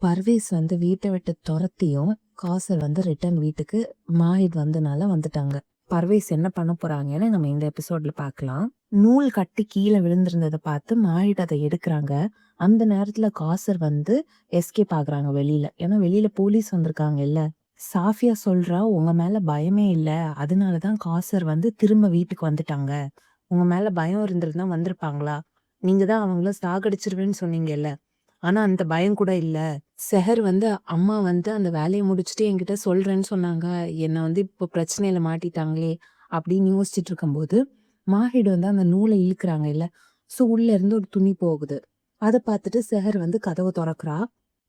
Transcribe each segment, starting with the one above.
பர்வேஸ் வந்து வீட்டை விட்டு துரத்தியும் காசர் வந்து ரிட்டர்ன் வீட்டுக்கு மாஹித் வந்தனால வந்துட்டாங்க. பர்வேஸ் என்ன பண்ண போறாங்கன்னு நம்ம இந்த எபிசோட்ல பார்க்கலாம். நூல் கட்டி கீழே விழுந்திருந்ததை பார்த்து மாஹித் அதை எடுக்கிறாங்க. அந்த நேரத்துல காசர் வந்து எஸ்கேப் ஆகுறாங்க வெளியில. ஏன்னா வெளியில போலீஸ் வந்திருக்காங்க இல்ல. சாஃபியா சொல்றா, உங்க மேல பயமே இல்ல, அதனாலதான் காசர் வந்து திரும்ப வீட்டுக்கு வந்துட்டாங்க. உங்க மேல பயம் இருந்திருந்தா வந்திருப்பாங்களா? நீங்க தான் அவங்கள சாகடிச்சிருவேன்னு சொன்னீங்கல்ல, ஆனா அந்த பயம் கூட இல்ல. செஹர் வந்து அம்மா வந்து அந்த வேலையை முடிச்சுட்டு என்கிட்ட சொல்றேன்னு சொன்னாங்க, என்னை வந்து இப்போ பிரச்சனையில மாட்டிட்டாங்களே அப்படின்னு யோசிச்சுட்டு இருக்கும்போது மாஹிட் வந்து அந்த நூலை இழுக்கிறாங்க இல்ல. ஸோ உள்ள இருந்து ஒரு துணி போகுது. அதை பார்த்துட்டு செஹர் வந்து கதவை திறக்கிறா.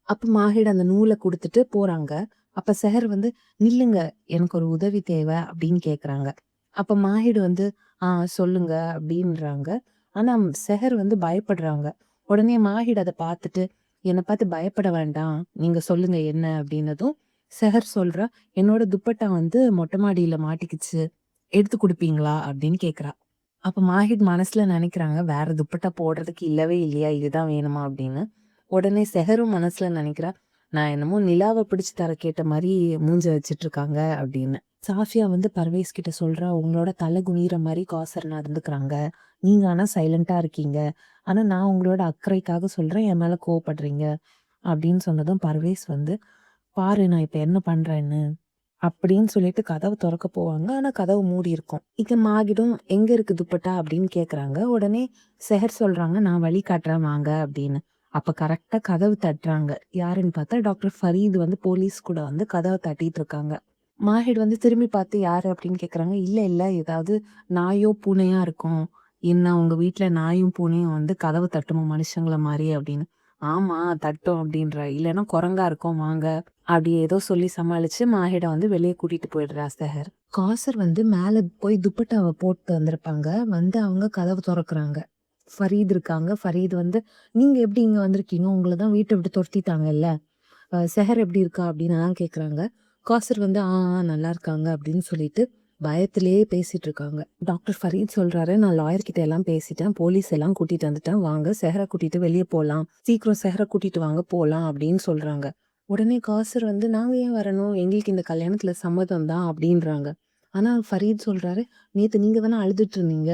அப்ப மாஹிட் அந்த நூலை கொடுத்துட்டு போறாங்க. அப்ப செஹர் வந்து நில்லுங்க, எனக்கு ஒரு உதவி தேவை அப்படின்னு கேக்குறாங்க. அப்ப மாஹிட் வந்து சொல்லுங்க அப்படின்றாங்க. ஆனா செஹர் வந்து பயப்படுறாங்க. உடனே மாஹிட் அதை பார்த்துட்டு என்னை பார்த்து பயப்பட வேண்டாம், நீங்க சொல்லுங்க என்ன அப்படின்னதும் செஹர் சொல்றா, என்னோட துப்பட்டா வந்து மொட்டை மாடியில மாட்டிக்கிச்சு, எடுத்து கொடுப்பீங்களா அப்படின்னு கேக்குறா. அப்ப மாஹித் மனசுல நினைக்கிறாங்க, வேற துப்பட்டா போடுறதுக்கு இல்லவே இல்லையா, இதுதான் வேணுமா அப்படின்னு. உடனே செஹரும் மனசுல நினைக்கிறா, நான் என்னமோ நிலாவை பிடிச்சு தர கேட்ட மாதிரி மூஞ்ச வச்சிட்டு இருக்காங்க அப்படின்னு. சாஃபியா வந்து பர்வேஸ் கிட்ட சொல்றா, உங்களோட தலை குனிற மாதிரி காசர் நடந்துக்கிறாங்க, நீங்க ஆனா சைலண்டா இருக்கீங்க, ஆனா நான் உங்களோட அக்கறைக்காக சொல்றேன், என் மேல கோவப்படுறீங்க அப்படின்னு சொன்னதும் பர்வேஸ் வந்து, பாரு நான் இப்ப என்ன பண்றேன்னு அப்படின்னு சொல்லிட்டு கதவு திறக்க போவாங்க. ஆனா கதவு மூடி இருக்கும். இங்க மாகிடும், எங்க இருக்கு துப்பட்டா அப்படின்னு கேக்குறாங்க. உடனே செஹர் சொல்றாங்க, நான் வழி காட்டுறேன் வாங்க அப்படின்னு. அப்ப கரெக்டா கதவு தட்டுறாங்க. யாருன்னு பார்த்தா டாக்டர் ஃபரீத் வந்து போலீஸ் கூட வந்து கதவை தட்டிட்டு இருக்காங்க. மாஹிட் வந்து திரும்பி பார்த்து யாரு அப்படின்னு கேக்குறாங்க. இல்ல இல்ல, ஏதாவது நாயோ பூனையா இருக்கும், என்ன உங்க வீட்டுல நாயும் பூனையும் வந்து கதவு தட்டுமா மனுஷங்கள மாதிரி அப்படின்னு. ஆமா தட்டும் அப்படின்ற, இல்லைன்னா குரங்கா இருக்கும் வாங்க அப்படி ஏதோ சொல்லி சமாளிச்சு மாஹிட வந்து வெளியே கூட்டிட்டு போயிடுறா செஹர். காசர் வந்து மேல போய் துப்பட்டாவை போட்டு வந்திருப்பாங்க. வந்து அவங்க கதவு திறக்கிறாங்க. ஃபரீத் இருக்காங்க. ஃபரீத் வந்து, நீங்க எப்படி இங்க வந்திருக்கீங்க, உங்களை தான் வீட்டை விட்டு துரத்திட்டாங்கல்ல, செஹர் எப்படி இருக்கா அப்படின்னு தான் கேக்குறாங்க. காசர் வந்து நல்லா இருக்காங்க அப்படின்னு சொல்லிட்டு பயத்திலேயே பேசிட்டு இருக்காங்க. டாக்டர் ஃபரீத் சொல்றாரு, நான் லாயர் கிட்ட எல்லாம் பேசிட்டேன், போலீஸ் எல்லாம் கூட்டிட்டு வந்துட்டேன், வாங்க செஹரை கூட்டிட்டு வெளியே போலாம், சீக்கிரம் செஹரை கூட்டிட்டு வாங்க போலாம் அப்படின்னு சொல்றாங்க. உடனே காசர் வந்து, நாங்க ஏன் வரணும், எங்களுக்கு இந்த கல்யாணத்துல சம்மதம் தான் அப்படின்றாங்க. ஆனா ஃபரீத் சொல்றாரு, நேத்து நீங்க தானே அழுதுட்டு இருந்தீங்க,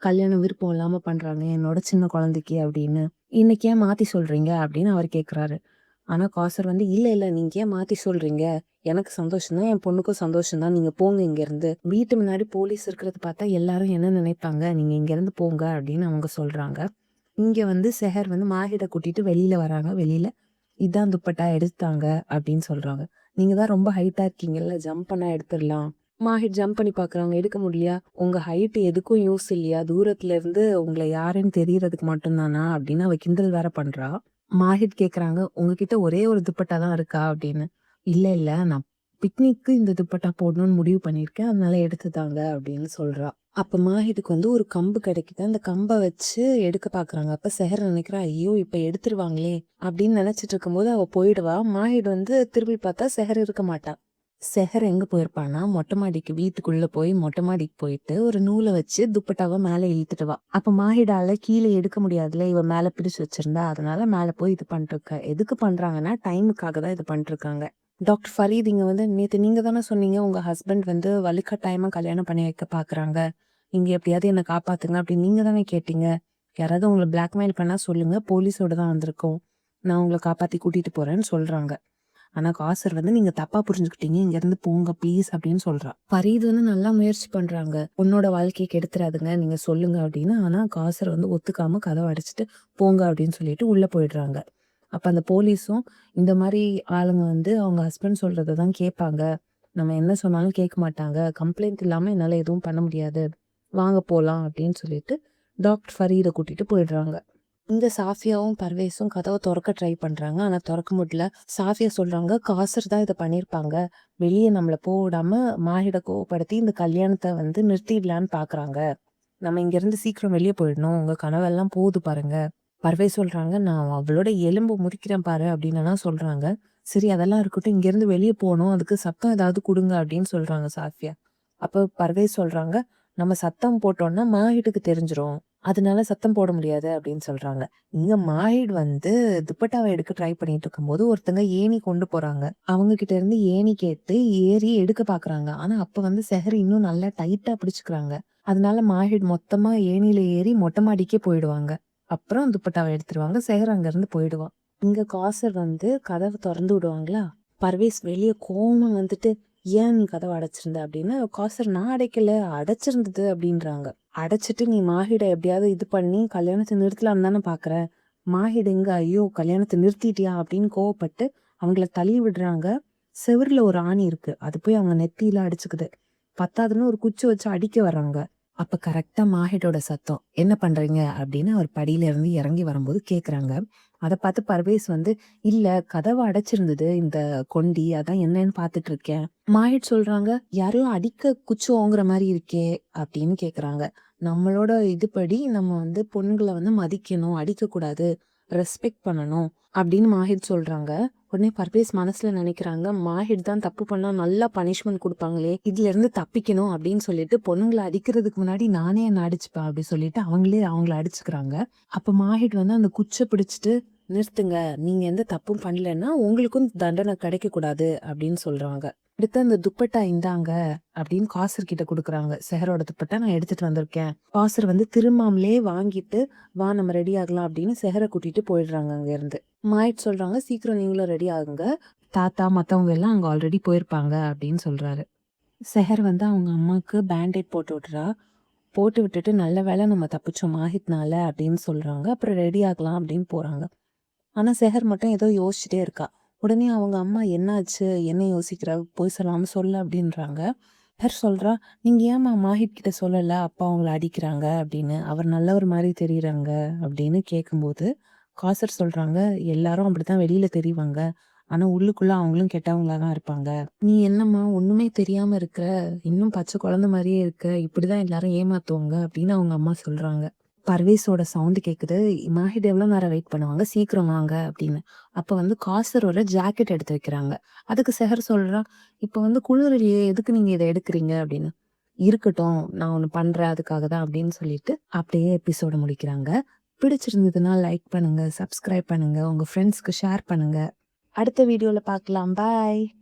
கல்யாணம் விருப்பம் இல்லாம பண்றாங்க என்னோட சின்ன குழந்தைக்கு அப்படின்னு, இன்னைக்கு ஏன் மாத்தி சொல்றீங்க அப்படின்னு அவர் கேக்குறாரு. ஆனா காசர் வந்து, இல்ல இல்ல, நீங்க ஏன் மாத்தி சொல்றீங்க, எனக்கு சந்தோஷம் தான், என் பொண்ணுக்கும் சந்தோஷம் தான், நீங்க போங்க இங்க இருந்து, வீட்டு முன்னாடி போலீஸ் இருக்கிறது பார்த்தா எல்லாரும் என்ன நினைப்பாங்க, நீங்க இங்க இருந்து போங்க அப்படின்னு அவங்க சொல்றாங்க. இங்க வந்து செஹர் வந்து மாஹிட கூட்டிட்டு வெளியில வராங்க. வெளியில இதான் துப்பட்டா எடுத்தாங்க அப்படின்னு சொல்றாங்க. நீங்க தான் ரொம்ப ஹைட்டா இருக்கீங்கல்ல, ஜம்ப் பண்ணா எடுத்துடலாம். மாஹிட் ஜம்ப் பண்ணி பாக்குறாங்க, எடுக்க முடியலையா, உங்க ஹைட் எதுக்கும் யூஸ் இல்லையா, தூரத்துல இருந்து உங்களை யாருன்னு தெரியறதுக்கு மட்டும்தானா அப்படின்னு அவ கிண்டல் வேற பண்றா. மாஹிட் கேக்குறாங்க, உங்ககிட்ட ஒரே ஒரு துப்பட்டா தான் இருக்கா அப்படின்னு. இல்ல இல்ல, நான் பிக்னிக்கு இந்த துப்பட்டா போடணும்னு முடிவு பண்ணிருக்கேன், அதனால எடுத்துதாங்க அப்படின்னு சொல்றா. அப்ப மாஹிதுக்கு வந்து ஒரு கம்பு கிடைக்குது. அந்த கம்பை வச்சு எடுக்க பாக்குறாங்க. அப்ப செஹர் நினைக்கிறா, ஐயோ இப்ப எடுத்துருவாங்களே அப்படின்னு நினைச்சிட்டு இருக்கும்போது அவ போயிடுவா. மாஹிட் வந்து திரும்பி பார்த்தா செஹர் இருக்க மாட்டா. செஹர் எங்க போயிருப்பான்னா, மொட்டை மாடிக்கு வீட்டுக்குள்ள போய் மொட்டை மாடிக்கு போயிட்டு ஒரு நூலை வச்சு துப்பட்டாவை மேல இழுத்துட்டு வா. அப்ப மாஹிடால கீழே எடுக்க முடியாதுல, இவ மேல பிடிச்சு வச்சிருந்தா, அதனால மேல போய் இது பண்ணிட்டு இருக்க. எதுக்கு பண்றாங்கன்னா டைமுக்காக தான் இது பண்ணிட்டு இருக்காங்க. டாக்டர் ஃபரீத் இங்க வந்து, நேத்து நீங்க தானே சொன்னீங்க உங்க ஹஸ்பண்ட் வந்து வலுக்கட்டாயமா கல்யாணம் பண்ணி வைக்க பாக்குறாங்க, நீங்க எப்படியாவது என்ன காப்பாத்துங்க அப்படின்னு நீங்க தானே கேட்டீங்க, யாராவது உங்களை பிளாக்மெயில் பண்ணா சொல்லுங்க, போலீஸோட தான் வந்திருக்கோம், நான் உங்களை காப்பாத்தி கூட்டிட்டு போறேன்னு சொல்றாங்க. ஆனா காசர் வந்து, நீங்க தப்பா புரிஞ்சுக்கிட்டீங்க, இங்க இருந்து போங்க ப்ளீஸ் அப்படின்னு சொல்றா. ஃபரீத் வந்து நல்லா முயற்சி பண்றாங்க, உன்னோட வாழ்க்கையை கெடுத்துறாதுங்க, நீங்க சொல்லுங்க அப்படின்னு. ஆனா காசர் வந்து ஒத்துக்காம கதவை அடைச்சிட்டு போங்க அப்படின்னு சொல்லிட்டு உள்ள போயிடுறாங்க. அப்ப அந்த போலீஸும், இந்த மாதிரி ஆளுங்க வந்து அவங்க ஹஸ்பண்ட் சொல்றதை தான் கேட்பாங்க, நம்ம என்ன சொன்னாலும் கேட்க மாட்டாங்க, கம்ப்ளைண்ட் இல்லாம என்னால எதுவும் பண்ண முடியாது, வாங்க போலாம் அப்படின்னு சொல்லிட்டு டாக்டர் ஃபரீதை கூட்டிட்டு போயிடுறாங்க. இங்க சாஃபியாவும் பர்வேஸும் கதவை திறக்க ட்ரை பண்றாங்க. ஆனா திறக்க முடியல. சாஃபியா சொல்றாங்க, காசர் தான் இதை பண்ணிருப்பாங்க, வெளியே நம்மள போடாம மாஹிட கோவப்படுத்தி இந்த கல்யாணத்தை வந்து நிறுத்திடலான்னு பாக்குறாங்க, நம்ம இங்க இருந்து சீக்கிரம் வெளியே போயிடணும், உங்க கனவெல்லாம் போகுது பாருங்க. பர்வேஸ் சொல்றாங்க, நான் அவளோட எலும்பு முறிக்கிறேன் பாரு அப்படின்னு சொல்றாங்க. சரி அதெல்லாம் இருக்கட்டும், இங்க இருந்து வெளியே போகணும், அதுக்கு சத்தம் ஏதாவது கொடுங்க அப்படின்னு சொல்றாங்க சாஃபியா. அப்ப பர்வேஸ் சொல்றாங்க, நம்ம சத்தம் போட்டோம்னா மாஹிட்டுக்கு தெரிஞ்சிரும், அதனால சத்தம் போட முடியாது அப்படின்னு சொல்றாங்க. இங்க மாஹிட் வந்து துப்பட்டாவை எடுக்க ட்ரை பண்ணிட்டு இருக்கும்போது ஒருத்தங்க ஏணி கொண்டு போறாங்க. அவங்க கிட்ட இருந்து ஏணி கேட்டு ஏறி எடுக்க பாக்குறாங்க. ஆனா அப்ப வந்து செஹர் இன்னும் நல்லா டைட்டா பிடிச்சுக்கிறாங்க. அதனால மாஹிட் மொத்தமா ஏணியில ஏறி மொட்டை மாடிக்கே போயிடுவாங்க. அப்புறம் துப்பட்டாவை எடுத்துருவாங்க. செஹர் அங்க இருந்து போயிடுவான். இங்க காசர் வந்து கதவை திறந்து விடுவாங்களா, பர்வேஸ் வெளிய கோவமா வந்துட்டு, "ஏன் நீ கதவை அடைச்சிருந்த?" அப்படின்னு. காசர், "நான் அடைக்கல, அடைச்சிருந்தது" அப்படின்றாங்க. "அடைச்சிட்டு நீ மாஹிட எப்படியாவது இது பண்ணி கல்யாணத்தை நிறுத்தலாம்னு தானே பாக்குற? மாஹிட் எங்க? ஐயோ கல்யாணத்தை நிறுத்திட்டியா?" அப்படின்னு கோவப்பட்டு அவங்கள தள்ளி விடுறாங்க. செவுருல ஒரு ஆணி இருக்கு. அது போய் அவங்க நெத்தியில அடிச்சுக்குது. பத்தாதுன்னு ஒரு குச்சி வச்சு அடிக்க வர்றாங்க. அப்ப கரெக்டா மாஹிட்டோட சத்தம், "என்ன பண்றீங்க?" அப்படின்னு அவர் படியில இருந்து இறங்கி வரும்போது கேக்குறாங்க. அத பார்த்து பர்வேஸ் வந்து, "இல்ல கதவு அடைச்சிருந்தது இந்த கொண்டி, அதான் என்னன்னு பார்த்துட்டு இருக்கேன்." மாஹிட் சொல்றாங்க, "யாரையோ அடிக்க குச்சி ஓங்குற மாதிரி இருக்கே" அப்படின்னு கேக்குறாங்க. நம்மளோட இதுபடி நம்ம வந்து பொண்ணுங்களை வந்து மதிக்கணும், அடிக்கக்கூடாது, ரெஸ்பெக்ட் பண்ணணும் அப்படின்னு மாஹிட் சொல்றாங்க. உடனே பர்வேஸ் மனசுல நினைக்கிறாங்க, மாஹிட் தான் தப்பு பண்ணா நல்லா பனிஷ்மெண்ட் கொடுப்பாங்களே, இதுல இருந்து தப்பிக்கணும் அப்படின்னு சொல்லிட்டு பொண்ணுங்களை அடிக்கிறதுக்கு முன்னாடி நானே என்ன அடிச்சுப்பேன் அப்படி சொல்லிட்டு அவங்களே அவங்கள அடிச்சுக்கிறாங்க. அப்ப மாஹிட் வந்து அந்த குச்சை பிடிச்சிட்டு, "நிறுத்துங்க, நீங்க எந்த தப்பும் பண்ணலன்னா உங்களுக்கும் தண்டனை கிடைக்க கூடாது" அப்படின்னு சொல்றாங்க. அடுத்து அந்த துப்பட்டா இந்தாங்க அப்படின்னு காசர் கிட்ட கொடுக்குறாங்க. செஹரோட துப்பட்டா நான் எடுத்துட்டு வந்திருக்கேன். காசர் வந்து திரும்பாமலே வாங்கிட்டு, "வா நம்ம ரெடி ஆகலாம்" அப்படின்னு செஹரை கூட்டிட்டு போயிடுறாங்க அங்க இருந்து. மாயிட் சொல்றாங்க, "சீக்கிரம் நீங்களும் ரெடி ஆகுங்க, தாத்தா மத்தவங்க எல்லாம் அங்க ஆல்ரெடி போயிருப்பாங்க" அப்படின்னு சொல்றாரு. செஹர் வந்து அவங்க அம்மாக்கு பேண்டேட் போட்டு விட்டுறா. போட்டு விட்டுட்டு, "நல்ல வேளை நம்ம தப்பிச்சோம் மாஹித்னால" அப்படின்னு சொல்றாங்க. அப்புறம் ரெடி ஆகலாம் அப்படின்னு போறாங்க. ஆனா செஹர் மட்டும் ஏதோ யோசிச்சுட்டே இருக்கா. உடனே அவங்க அம்மா, "என்னாச்சு? என்ன யோசிக்கிற? போய் சொல்லாம சொல்லு" அப்படின்றாங்க. செஹர் சொல்றா, "நீங்க ஏம்மா மாஹித் கிட்ட சொல்லல? அப்பா அவங்கள அடிக்கிறாங்க அப்படின்னு. அவர் நல்லவர் மாதிரி தெரியுறாங்க" அப்படின்னு கேட்கும்போது, காசர் சொல்றாங்க, "எல்லாரும் அப்படித்தான் வெளியில தெரிவாங்க. ஆனா உள்ளுக்குள்ள அவங்களும் கெட்டவங்களா தான் இருப்பாங்க. நீ என்னம்மா ஒண்ணுமே தெரியாம இருக்கிற? இன்னும் பச்சை குழந்தை மாதிரியே இருக்க. இப்படிதான் எல்லாரும் ஏமாத்துவாங்க" அப்படின்னு அவங்க அம்மா சொல்றாங்க. பர்வேஸோட சவுண்ட் கேக்குது. "மாஹிட் எவ்வளவு நேரம் வெயிட் பண்ணுவாங்க? சீக்கிரம் வாங்க" அப்படின்னு. அப்ப வந்து காசரோட ஜாக்கெட் எடுத்து வைக்கிறாங்க. அதுக்கு செஹர் சொல்றான், "இப்ப வந்து குளிரலையே, எதுக்கு நீங்க இதை எடுக்கிறீங்க?" அப்படின்னு. "இருக்கட்டும், நான் ஒண்ணு பண்றேன் அதுக்காக தான்" அப்படின்னு சொல்லிட்டு அப்படியே எபிசோட முடிக்கிறாங்க. பிடிச்சிருந்ததுன்னா லைக் பண்ணுங்க, சப்ஸ்கிரைப் பண்ணுங்க, உங்க ஃப்ரெண்ட்ஸ்க்கு ஷேர் பண்ணுங்க. அடுத்த வீடியோல பார்க்கலாம். பாய்.